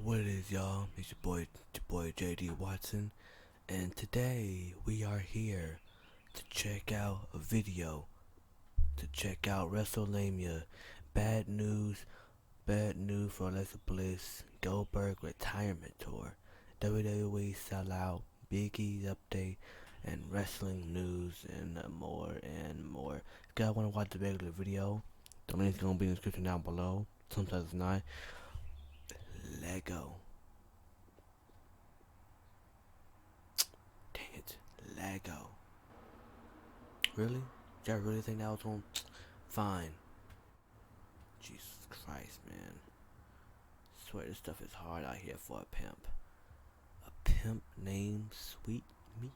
What it is, y'all? It's your boy JD Watson, and today we are here to check out a video, to check out WrestleMania. Bad news, bad news for Alexa Bliss, Goldberg retirement tour, WWE sellout, Big E's update, and wrestling news, and more and more. If you guys want to watch the regular video, the link's gonna be in the description down below. Sometimes it's not. Lego. Dang it. Lego. Really? Did I really think that was one? Fine. Jesus Christ, man. Swear this stuff is hard out here for a pimp. A pimp named Sweet Meat.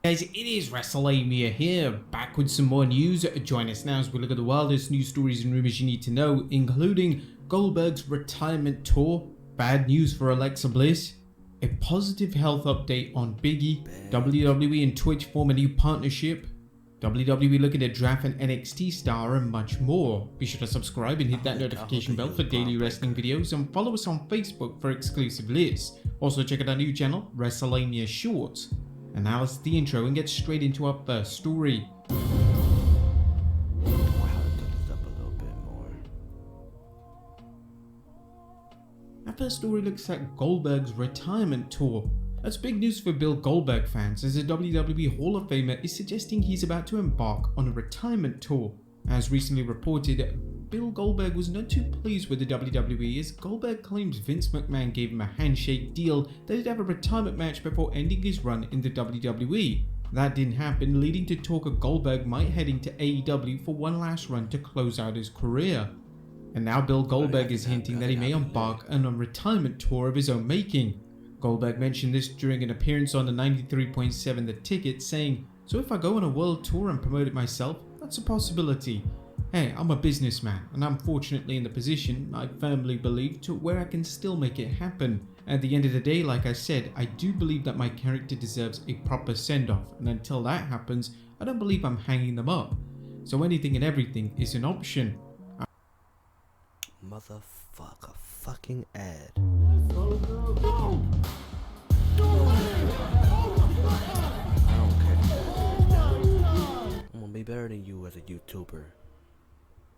Guys, it is WrestleMania here, back with some more news. Join us now as we look at the wildest news stories and rumors you need to know, including Goldberg's retirement tour, bad news for Alexa Bliss, a positive health update on Big E, WWE and Twitch form a new partnership, WWE looking to draft an NXT star, and much more. Be sure to subscribe and hit that notification bell for daily wrestling videos, and follow us on Facebook for exclusive lists. Also check out our new channel, WrestleMania Shorts. And now let's the intro and get straight into our first story. Our first story looks at Goldberg's retirement tour. That's big news for Bill Goldberg fans, as the WWE Hall of Famer is suggesting he's about to embark on a retirement tour. As recently reported, Bill Goldberg was not too pleased with the WWE, as Goldberg claims Vince McMahon gave him a handshake deal that he'd have a retirement match before ending his run in the WWE. That didn't happen, leading to talk of Goldberg might head into AEW for one last run to close out his career. And now Bill Goldberg is hinting that he may embark on a retirement tour of his own making. Goldberg mentioned this during an appearance on the 93.7 The Ticket, saying, "So if I go on a world tour and promote it myself, that's a possibility. Hey, I'm a businessman, and I'm fortunately in the position, I firmly believe, to where I can still make it happen. At the end of the day, like I said, I do believe that my character deserves a proper send-off, and until that happens, I don't believe I'm hanging them up. So anything and everything is an option." Motherfucker, fucking ad. Go, go, go. I don't care. I'm gonna be better than you as a YouTuber.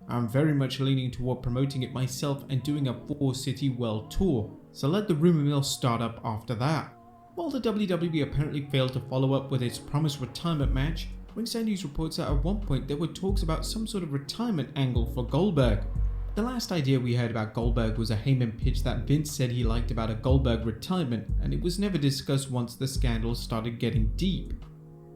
I'm very much leaning toward promoting it myself and doing a 4-city world tour, so let the rumor mill start up after that. While the WWE apparently failed to follow up with its promised retirement match, Ringside News reports that at one point there were talks about some sort of retirement angle for Goldberg. The last idea we heard about Goldberg was a Heyman pitch that Vince said he liked about a Goldberg retirement, and it was never discussed once the scandal started getting deep.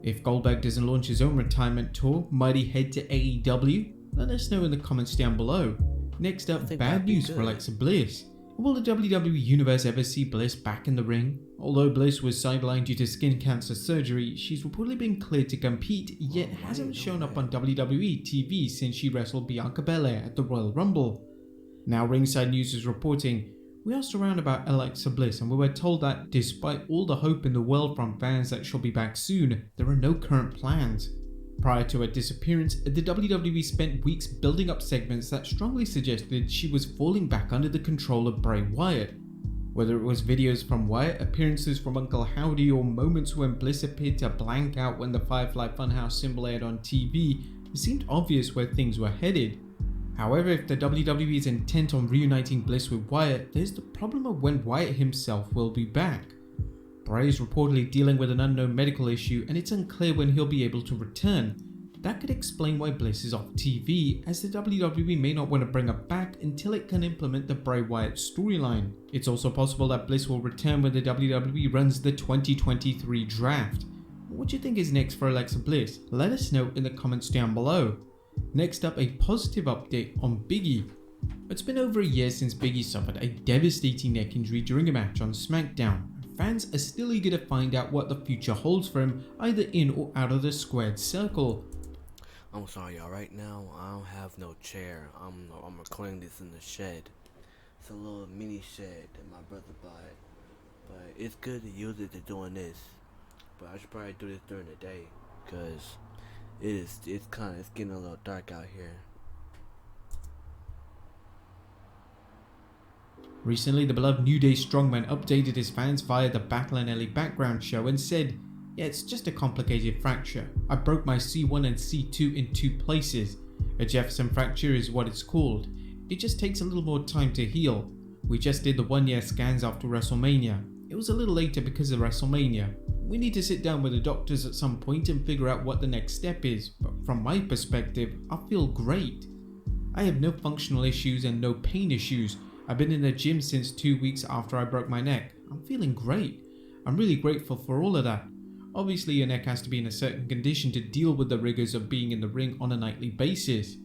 If Goldberg doesn't launch his own retirement tour, might he head to AEW? Let us know in the comments down below. Next up, bad news for Alexa Bliss. Will the WWE Universe ever see Bliss back in the ring? Although Bliss was sidelined due to skin cancer surgery, she's reportedly been cleared to compete, yet hasn't shown up on WWE TV since she wrestled Bianca Belair at the Royal Rumble. Now Ringside News is reporting, "We asked around about Alexa Bliss and we were told that despite all the hope in the world from fans that she'll be back soon, there are no current plans." Prior to her disappearance, the WWE spent weeks building up segments that strongly suggested she was falling back under the control of Bray Wyatt. Whether it was videos from Wyatt, appearances from Uncle Howdy, or moments when Bliss appeared to blank out when the Firefly Funhouse symbol aired on TV, it seemed obvious where things were headed. However, if the WWE is intent on reuniting Bliss with Wyatt, there's the problem of when Wyatt himself will be back. Bray is reportedly dealing with an unknown medical issue, and it's unclear when he'll be able to return. That could explain why Bliss is off TV, as the WWE may not want to bring her back until it can implement the Bray Wyatt storyline. It's also possible that Bliss will return when the WWE runs the 2023 draft. What do you think is next for Alexa Bliss? Let us know in the comments down below. Next up, a positive update on Big E. It's been over a year since Big E suffered a devastating neck injury during a match on SmackDown. Fans are still eager to find out what the future holds for him, either in or out of the squared circle. I'm sorry, y'all. Right now, I don't have no chair. I'm recording this in the shed. It's a little mini shed that my brother bought. But it's good to use it to doing this. But I should probably do this during the day, cause it's getting a little dark out here. Recently, the beloved New Day strongman updated his fans via the Battle and Ellie background show and said, "Yeah, it's just a complicated fracture. I broke my C1 and C2 in 2 places. A Jefferson fracture is what it's called. It just takes a little more time to heal. We just did the 1-year scans after WrestleMania. It was a little later because of WrestleMania. We need to sit down with the doctors at some point and figure out what the next step is, but from my perspective, I feel great. I have no functional issues and no pain issues. I've been in the gym since 2 weeks after I broke my neck. I'm feeling great. I'm really grateful for all of that. Obviously, your neck has to be in a certain condition to deal with the rigors of being in the ring on a nightly basis."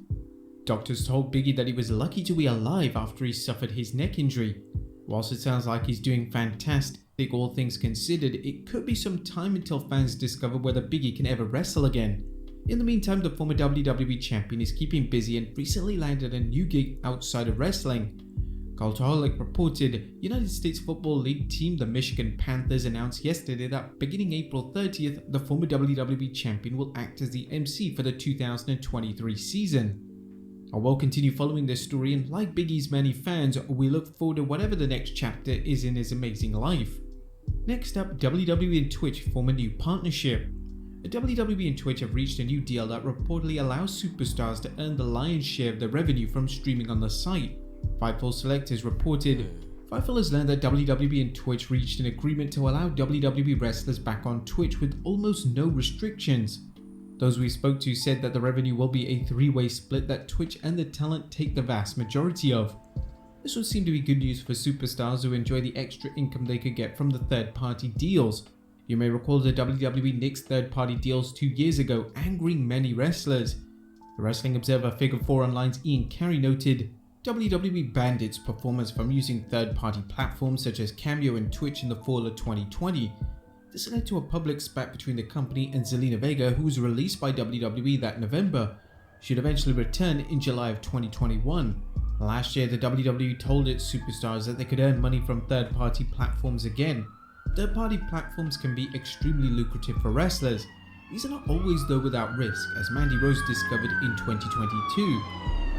Doctors told Biggie that he was lucky to be alive after he suffered his neck injury. Whilst it sounds like he's doing fantastic, all things considered, it could be some time until fans discover whether Biggie can ever wrestle again. In the meantime, the former WWE champion is keeping busy and recently landed a new gig outside of wrestling. Cultaholic reported United States Football League team the Michigan Panthers announced yesterday that beginning April 30th, the former WWE champion will act as the MC for the 2023 season. I will continue following this story, and like Biggie's many fans, we look forward to whatever the next chapter is in his amazing life. Next up, WWE and Twitch form a new partnership. WWE and Twitch have reached a new deal that reportedly allows superstars to earn the lion's share of the revenue from streaming on the site. Fightful Select has reported, Fightful has learned that WWE and Twitch reached an agreement to allow WWE wrestlers back on Twitch with almost no restrictions. Those we spoke to said that the revenue will be a 3-way split that Twitch and the talent take the vast majority of. This would seem to be good news for superstars who enjoy the extra income they could get from the third-party deals. You may recall the WWE nixed third-party deals 2 years ago, angering many wrestlers. The Wrestling Observer Figure 4 Online's Ian Carey noted, WWE banned its performers from using third-party platforms such as Cameo and Twitch in the fall of 2020. This led to a public spat between the company and Zelina Vega, who was released by WWE that November. She'd eventually return in July of 2021. Last year, the WWE told its superstars that they could earn money from third-party platforms again. Third-party platforms can be extremely lucrative for wrestlers. These are not always though without risk, as Mandy Rose discovered in 2022.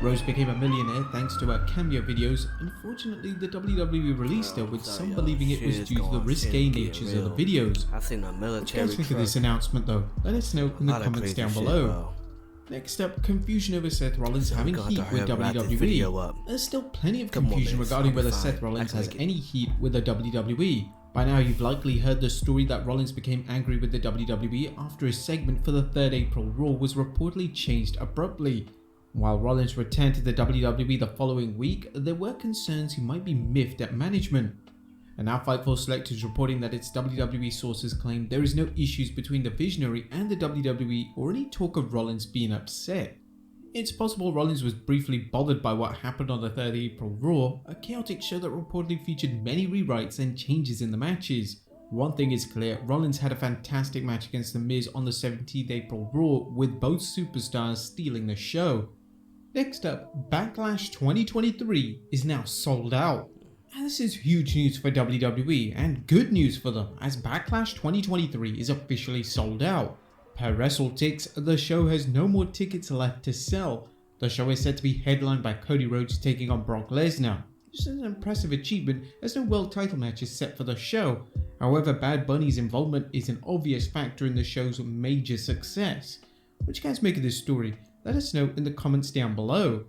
Rose became a millionaire thanks to her Cameo videos. Unfortunately, the WWE released her, with some believing it was due to the risque natures of the videos. I've seen a What military do you guys think of this announcement though? Let us know in the comments down below. Next up, confusion over Seth Rollins having heat with WWE. There's still plenty of confusion regarding whether Seth Rollins has any heat with the WWE. By now you've likely heard the story that Rollins became angry with the WWE after his segment for the 3rd April Raw was reportedly changed abruptly. While Rollins returned to the WWE the following week, there were concerns he might be miffed at management. And now Fightful Select is reporting that its WWE sources claim there is no issues between the Visionary and the WWE or any talk of Rollins being upset. It's possible Rollins was briefly bothered by what happened on the 3rd April Raw, a chaotic show that reportedly featured many rewrites and changes in the matches. One thing is clear, Rollins had a fantastic match against The Miz on the 17th April Raw, with both superstars stealing the show. Next up, Backlash 2023 is now sold out. And this is huge news for WWE and good news for them, as Backlash 2023 is officially sold out. Per WrestleTix, the show has no more tickets left to sell. The show is set to be headlined by Cody Rhodes taking on Brock Lesnar. This is an impressive achievement as no world title match is set for the show. However, Bad Bunny's involvement is an obvious factor in the show's major success. What do you guys make of this story? Let us know in the comments down below.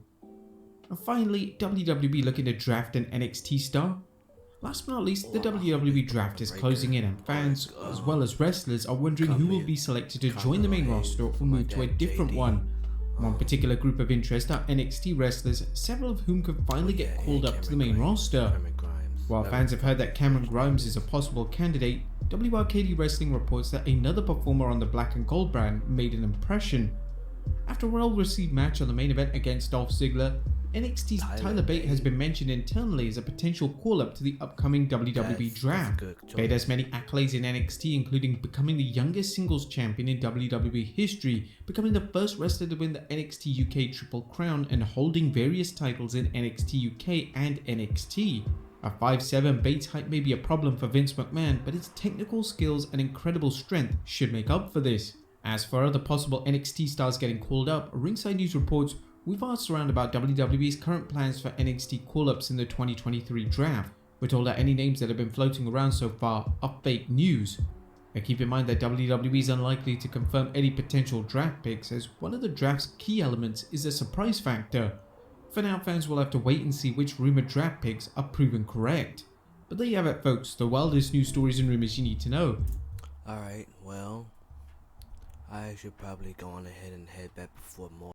And finally, WWE looking to draft an NXT star. Last but not least, the WWE draft is closing in and fans, as well as wrestlers, are wondering who will be selected to join the main roster or move to a different one. One particular group of interest are NXT wrestlers, several of whom could finally get called up to the main roster. While fans have heard that Cameron Grimes is a possible candidate, WRKD Wrestling reports that another performer on the Black and Gold brand made an impression. After a well-received match on the main event against Dolph Ziggler, NXT's Tyler Bate has been mentioned internally as a potential call-up to the upcoming WWE draft. Bate has many accolades in NXT, including becoming the youngest singles champion in WWE history, becoming the first wrestler to win the NXT UK Triple Crown, and holding various titles in NXT UK and NXT. At 5'7", Bates' height may be a problem for Vince McMahon, but his technical skills and incredible strength should make up for this. As for other possible NXT stars getting called up, Ringside News reports We've asked around about WWE's current plans for NXT call-ups in the 2023 draft. We're told that any names that have been floating around so far are fake news. And keep in mind that WWE is unlikely to confirm any potential draft picks, as one of the draft's key elements is a surprise factor. For now, fans will have to wait and see which rumored draft picks are proven correct. But there you have it, folks, the wildest news stories and rumors you need to know. Alright, well, I should probably go on ahead and head back before more